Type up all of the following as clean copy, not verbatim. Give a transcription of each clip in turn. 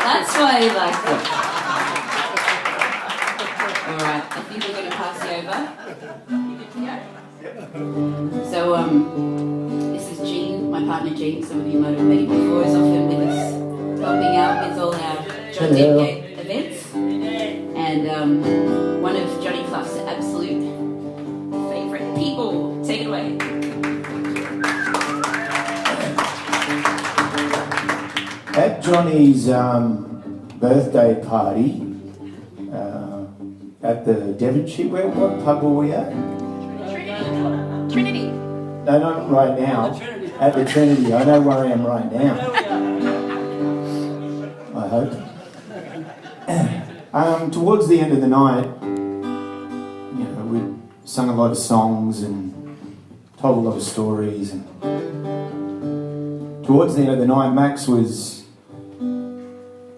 That's why you like it. Alright, I think we're going to pass you over. So, this is Jean, my partner Jean. Some of you might have met him before. He's often with us, helping out with all our John Deepgate events. And one of Johnny Clough's absolute favourite people. Take it away. At Johnny's birthday party at the Devonshire, what pub were we at? Trinity. No, not right now. At the Trinity. I know where I am right now. I hope. Towards the end of the night, we sung a lot of songs and told a lot of stories. And towards the end of the night, Max was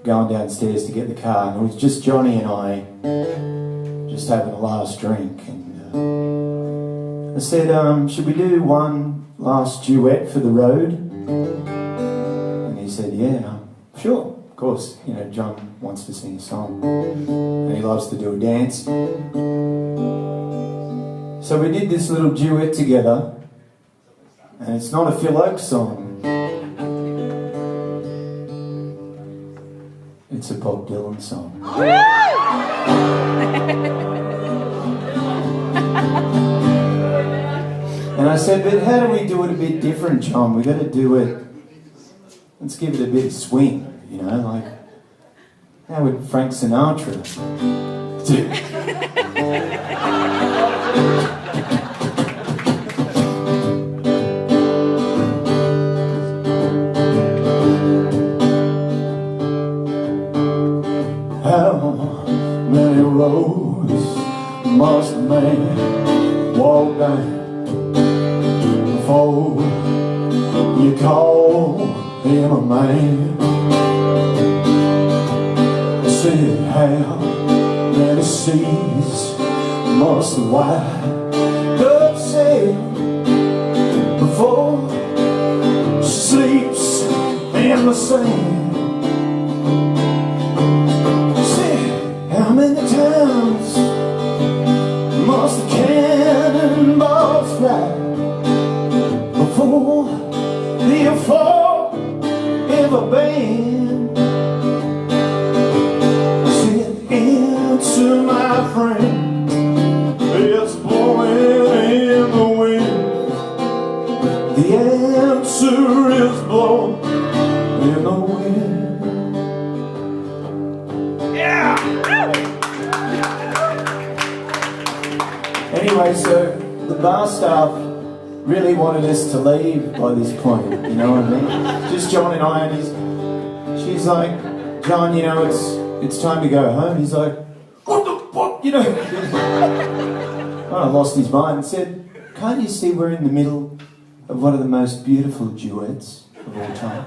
going downstairs to get the car, and it was just Johnny and I just having a last drink. And I said, should we do one last duet for the road? And he said, yeah, sure, of course. John wants to sing a song and he loves to do a dance. So we did this little duet together, and it's not a Phil Oakes song. It's a Bob Dylan song. And I said, but how do we do it a bit different, John? We got to do it, let's give it a bit of swing, like, how would Frank Sinatra do? How many roads must a man walk down before you call him a man? I said, how many seas must the white dove sail before she sleeps in the sand? How many times must the cannonballs fly before the fall of a band? I said, answer my friend, it's blowing in the wind. The answer is blowing in the wind. Anyway, so the bar staff really wanted us to leave by this point, you know what I mean? Just John and I, and she's like, John, it's time to go home. He's like, what the fuck, I lost his mind and said, can't you see we're in the middle of one of the most beautiful duets of all time?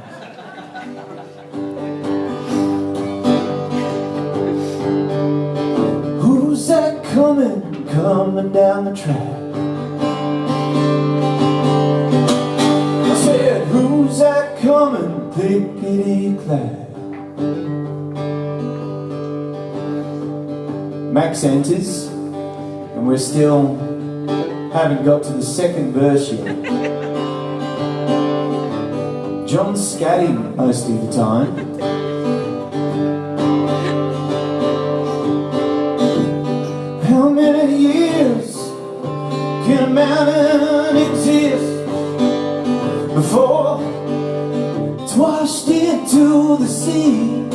Who's that coming down the track? I said, who's that coming, pickety-clack? Max enters, and we're still haven't got to the second verse yet. John's scatting most of the time. How many years can a mountain exist before it's washed into the sea?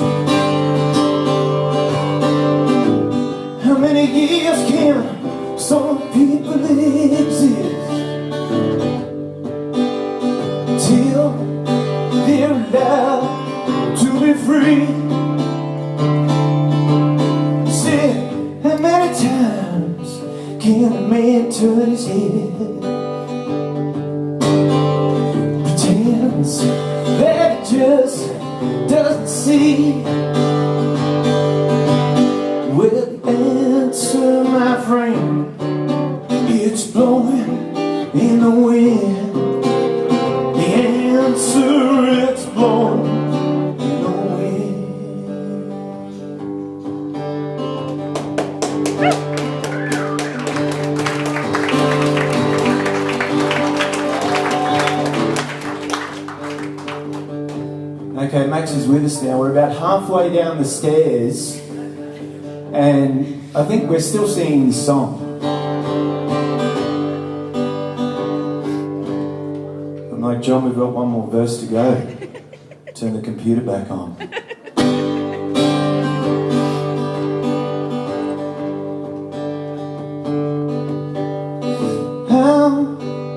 How many years can some people exist till they're allowed to be free? How many times can a man turn his head, pretends that he just doesn't see? Well, the answer, my friend, it's blowing in the wind. The answer, it's blowing in the wind. us now. We're about halfway down the stairs, and I think we're still singing this song. I'm like, John, we've got one more verse to go. Turn the computer back on. How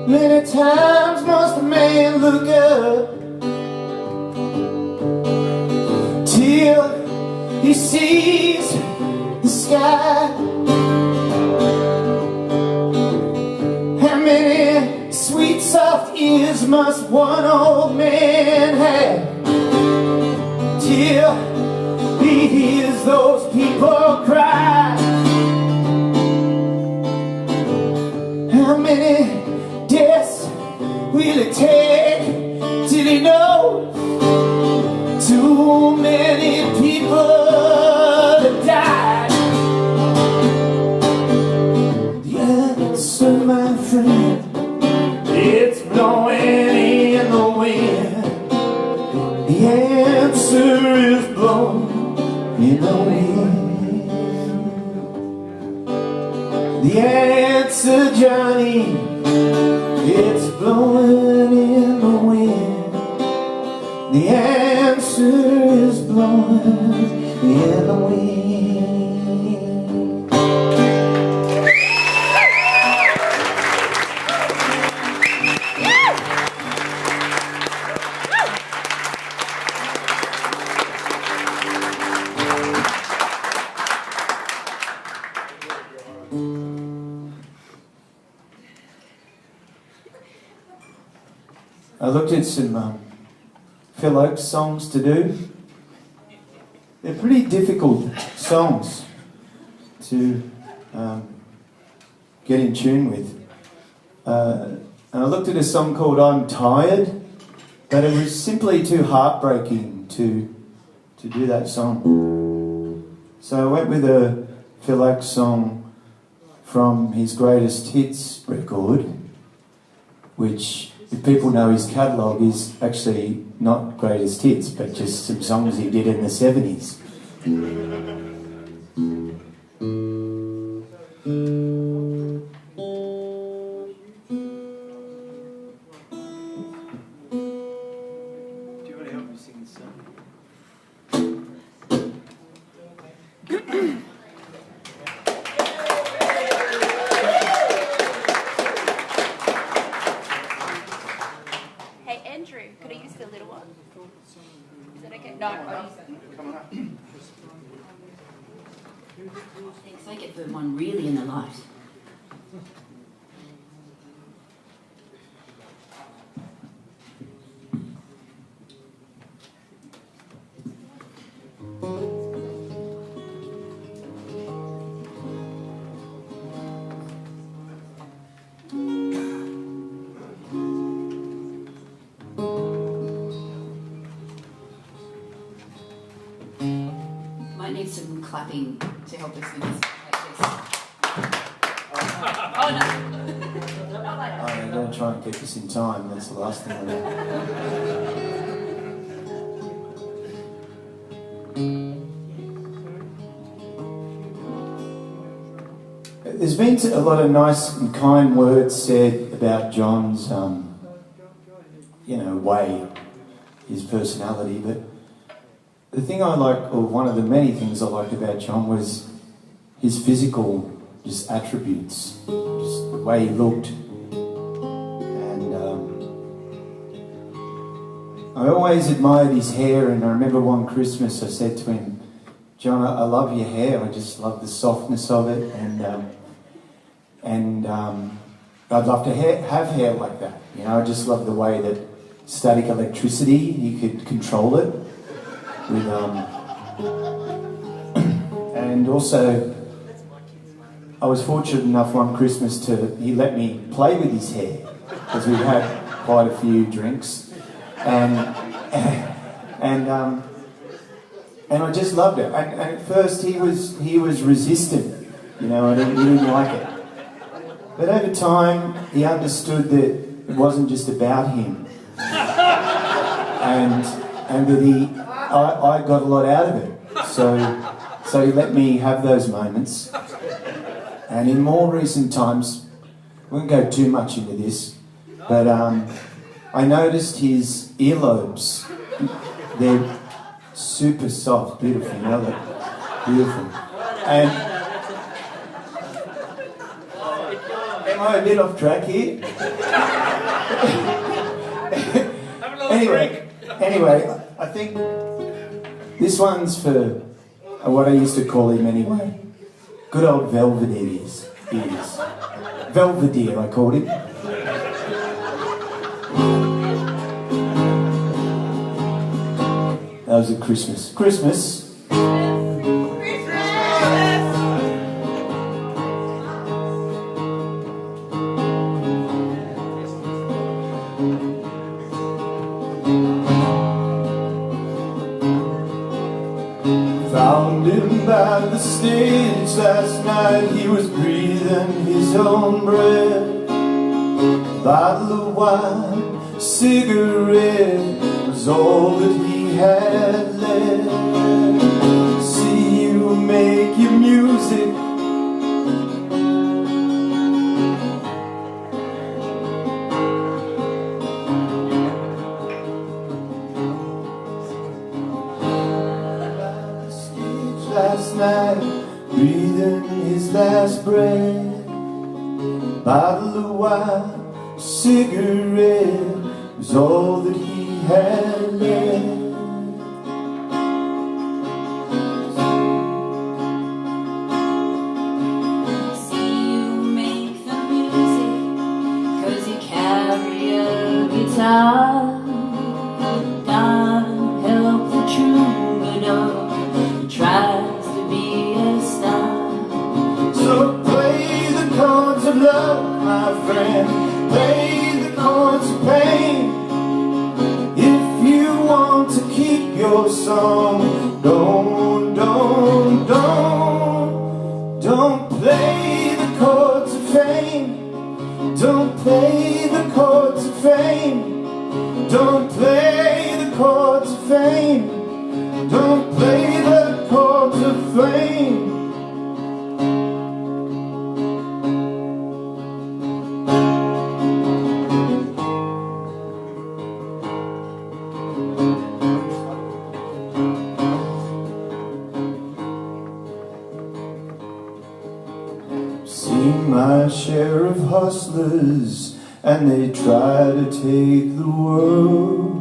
many times must a man look up till he sees the sky? How many sweet soft ears must one old man have till he hears those people cry? How many deaths will it take till he knows too many people have died? The answer, my friend, it's blowing in the wind. The answer is blowing in the wind. The answer, Johnny, it's blowing in the wind. The answer is blowing in the wind. I looked at some Phil Oakes songs to do. They're pretty difficult songs to get in tune with. And I looked at a song called I'm Tired, but it was simply too heartbreaking to do that song. So I went with a Phil Oakes song from his greatest hits record, which, if people know his catalogue, is actually not greatest hits, but just some songs he did in the 70s. Do you want to help me sing this song? Could I use the little one? Is that okay? No, I'll use it. Come on. Thanks, I get the one really in the light. Might need some clapping to help us with this. Oh no! I'm going to try and get this in time. That's the last thing I know. There's been a lot of nice and kind words said about John's, way, his personality, but the thing I liked, or one of the many things I liked about John, was his physical just attributes, just the way he looked. And I always admired his hair, and I remember one Christmas I said to him, John, I love your hair, I just love the softness of it, and I'd love to have hair like that. You know, I just love the way that static electricity, you could control it. With, and also, I was fortunate enough one Christmas he let me play with his hair, because we'd had quite a few drinks, and I just loved it. And at first he was resistant, and he didn't like it. But over time, he understood that it wasn't just about him, and that I got a lot out of it. So he let me have those moments. And in more recent times, we won't go too much into this, but I noticed his earlobes. They're super soft, beautiful, you know, they're beautiful. And am I a bit off track here? Anyway, I think this one's for what I used to call him anyway. Good old velvet ears. Velveteer, I called him. That was at Christmas. Found him by the stage last night. He was breathing his own breath. Bottle of wine, cigarette was all that he had left. See you make your music. Last night, breathing his last breath. Bottle of wine, cigarette was all that he had left. See you make the music, 'cause you carry a guitar. God help the troubadour who tries to be a star. So play the chords of love, my friend. Play the chords of pain. If you want to keep your song, don't play the chords of fame. Don't play the chords of fame. Don't play the chords of fame. Don't play the chords of fame. Seen my share of hustlers, and they try to take the world.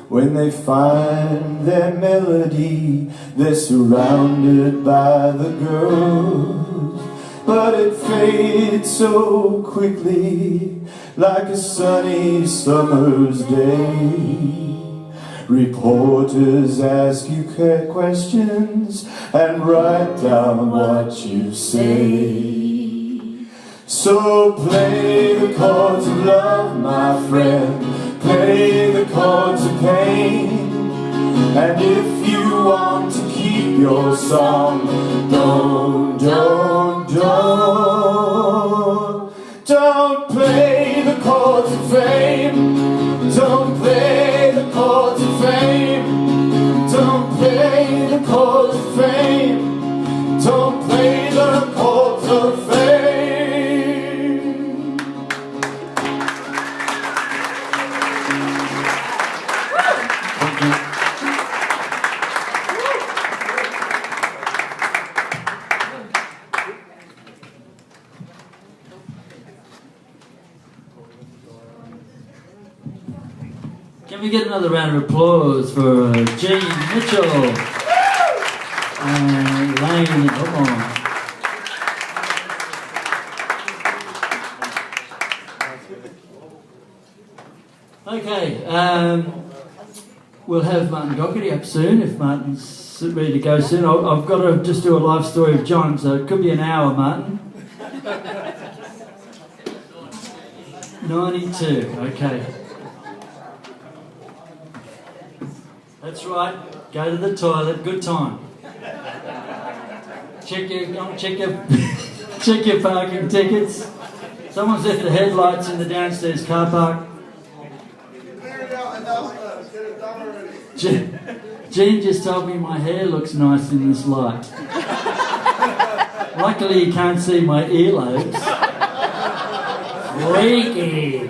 When they find their melody, they're surrounded by the girls. But it fades so quickly, like a sunny summer's day. Reporters ask you questions and write down what you say. So play the chords of love, my friend. Play the chords of pain. And if you want to keep your song, don't play the chords of fame. Don't play the chords of fame. Don't play the chords of fame. Don't play the chords of fame. Can we get another round of applause for Jean Mitchell and Leyne? Come on. Okay, we'll have Martin Docherty up soon, if Martin's ready to go soon. I've got to just do a life story of John, so it could be an hour, Martin. 92, okay. That's right, go to the toilet, good time. Check your parking tickets. Someone's left the headlights in the downstairs car park. Jean just told me my hair looks nice in this light. Luckily you can't see my earlobes. Freaky.